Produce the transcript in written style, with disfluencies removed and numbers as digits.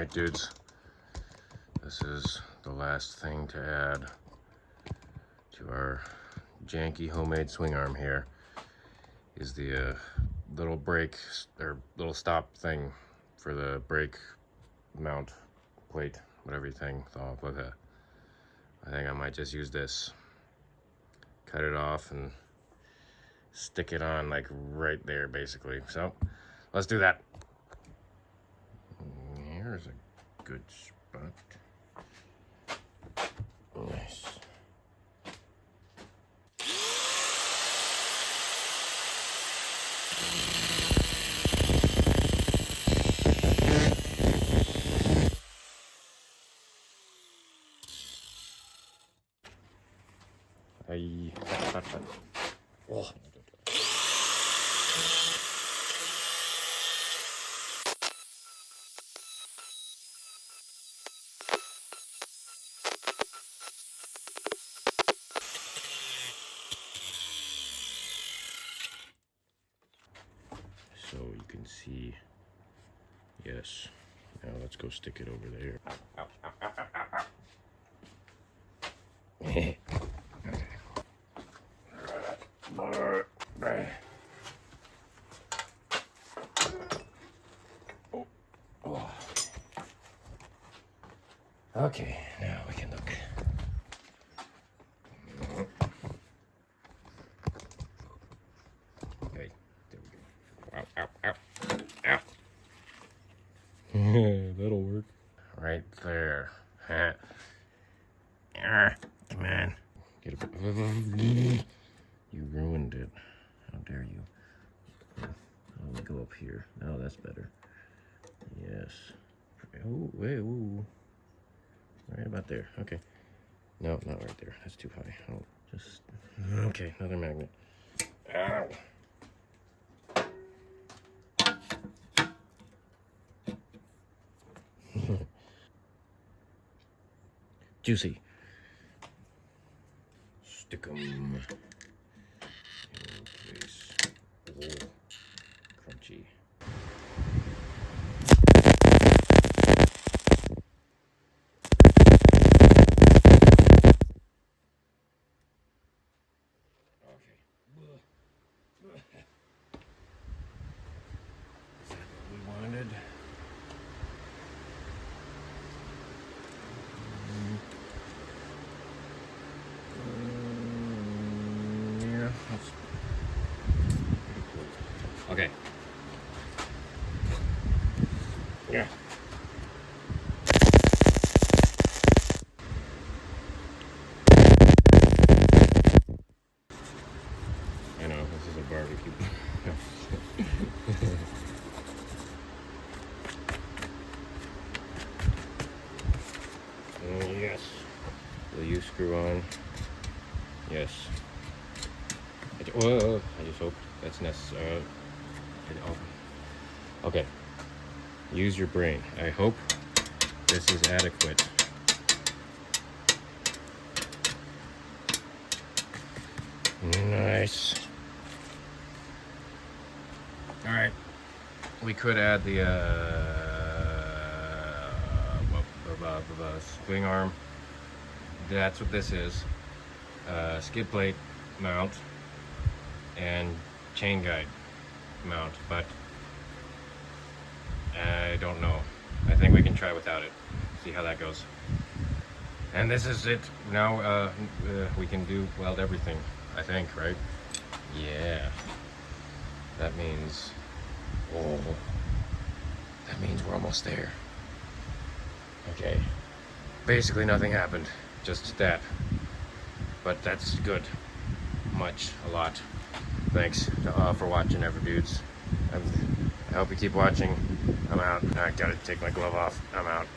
Alright dudes, this is the last thing to add to our janky homemade swing arm here, is the little brake, or little stop thing for the brake mount plate, whatever you think. So I think I might just use this, cut it off and stick it on like right there basically. So let's do that. Here's a good spot. Nice. Hey. Oh. So you can see, yes. Now let's go stick it over there. Okay, now we can look. Okay, there we go. Ow, ow, ow, ow. That'll work. Right there. Come on. Get it. You ruined it. How dare you? Let me go up here. Now that's better. Yes. Oh, wait, ooh. Right about there. Okay. No, not right there. That's too high. I'll just... Okay, another magnet. Ow! Juicy. Stick 'em in place. Oh, crunchy. Okay. Yeah. I know, this is a barbecue. Yes. Will you screw on? Yes. Whoa, I just hope that's necessary. Okay. Use your brain. I hope this is adequate. Nice. Alright. We could add the swing arm. That's what this is. Skid plate mount and chain guide mount, but I don't know. I think we can try without it. See how that goes. And this is it. Now we can weld everything, I think, right? Yeah. That means, oh, that means we're almost there. Okay. Basically nothing happened, just that. But that's good. A lot. Thanks for watching, ever dudes. I hope you keep watching. I'm out. I gotta take my glove off. I'm out.